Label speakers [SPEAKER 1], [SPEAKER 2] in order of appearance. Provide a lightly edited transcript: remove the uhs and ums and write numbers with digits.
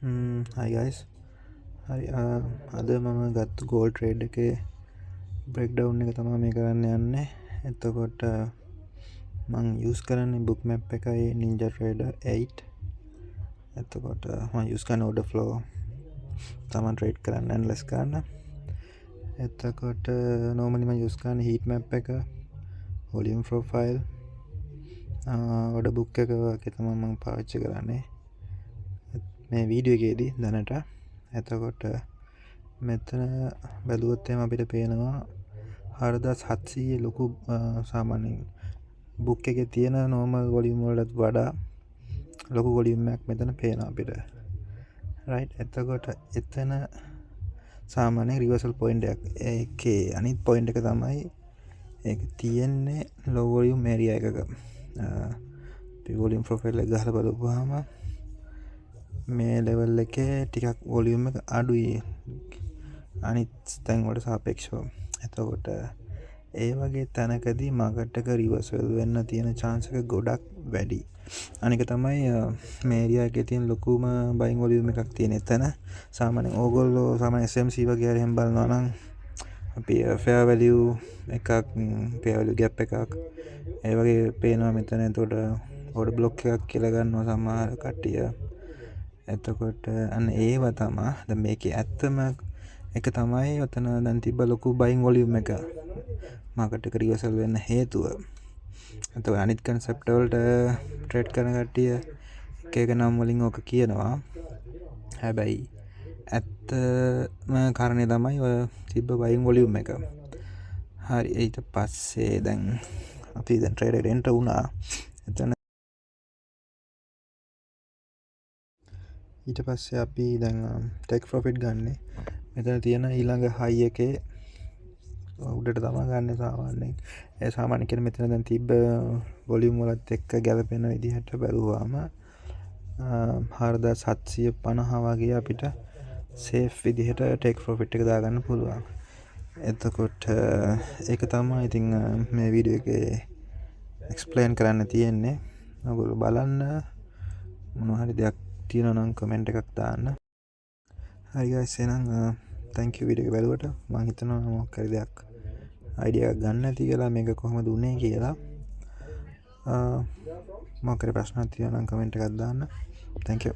[SPEAKER 1] Hi guys. හරි අද මම ගත්තු ගෝල් ට්‍රේඩ් එකේ බ්‍රෙක්ඩවුන් එක තමයි මේ කරන්න යන්නේ. එතකොට මං යූස් කරන්නේ බුක් මැප් එකයි Ninja Trader 8. එතකොට මම යූස් කරන order flow තමයි ට්‍රේඩ් කරන්න ඇනලයිස් කරන්න. එතකොට normally මම යූස් කරන්නේ heat map එක, volume profile, order book එක වගේ තමයි මම පාවිච්චි කරන්නේ මේ වීඩියෝ එකේදී දැනට. එතකොට මෙතන බැලුවොත් එහෙම අපිට පේනවා 4700 ලොකු සාමාන්‍යයෙන් බුක් එකේ තියෙන normal volume වලට වඩා ලොකු volume එකක් මෙතන පේනවා අපිට. right. එතකොට එතන සාමාන්‍ය reversal point එකක්. ඒකේ අනිත් point එක තමයි ඒක තියෙන්නේ low volume area එකක. volume profile එක ගහලා බලපුවාම මේ ලෙවල් එකේ ටිකක් වොලියුම් එක අඩුයි අනිත් තැන් වලට සාපේක්ෂව. එතකොට ඒ වගේ තැනකදී මාකට් එක රිවර්සල් වෙන්න තියෙන chance එක ගොඩක් වැඩි. අනික තමයි මේ ඒරියා එකේ තියෙන ලොකුම බයින් වොලියුම් එකක් තියෙන එතන. සාමාන්‍යයෙන් ඕගොල්ලෝ සාමාන්‍ය SMC වගේ හරි එහෙම බලනවා නම් අපි fair value එකක්, fair value gap එකක් ඒ වගේ පේනවා මෙතන. එතකොට order block එකක් කියලා ගන්නවා සමහර කට්ටිය. එතකොට අන්න ඒව තමයි දැන් මේකේ ඇත්තම එක තමයි ඔතන දැන් තිබ්බ ලොකු බයින් වොලියුම් එක මාකට් එක රිවර්සල් වෙන්න හේතුව. එතකොට අනිත් concept වලට ට්‍රේඩ් කරන කට්ටිය එක එක නම් වලින් ඕක කියනවා. හැබැයි ඇත්තම කාරණේ තමයි ඔය තිබ්බ බයින් වොලියුම් එක. හරි. ඊට පස්සේ දැන් අපි දැන් ට්‍රේඩ් එකට එන්ටර් වුණා. එතන ඊට පස්සේ අපි දැන් ටේක් ප්‍රොෆිට් ගන්නෙ. මෙතන තියෙන ඊළඟ හයි එකේ උඩට තමයි ගන්න සාමාන්‍යයෙන්. ඒ සාමාන්‍ය කියන්නේ මෙතන දැන් තිබ්බ වොලියුම් වලත් එක්ක ගැලපෙන විදිහට බැලුවාම 4750 වගේ අපිට සේෆ් විදිහට ටේක් ප්‍රොෆිට් එක දාගන්න පුළුවන්. එතකොට ඒක තමයි ඉතින් මේ වීඩියෝ එකේ එක්ස්ප්ලেইন කරන්න තියෙන්නේ. ඔයගොල්ලෝ බලන්න මොනවා හරි දෙයක් තියෙනවා නම් කමෙන්ට් එකක් දාන්න. හරි guys, එහෙනම් thank you වීඩියෝ එක බලුවට. මම හිතනවා මොකක් හරි දෙයක් අයිඩියා එකක් ගන්න ඇති කියලා මේක කොහොමද උනේ කියලා. මොකක් හරි ප්‍රශ්නක් තියෙනවා නම් කමෙන්ට් එකක් දාන්න. thank you.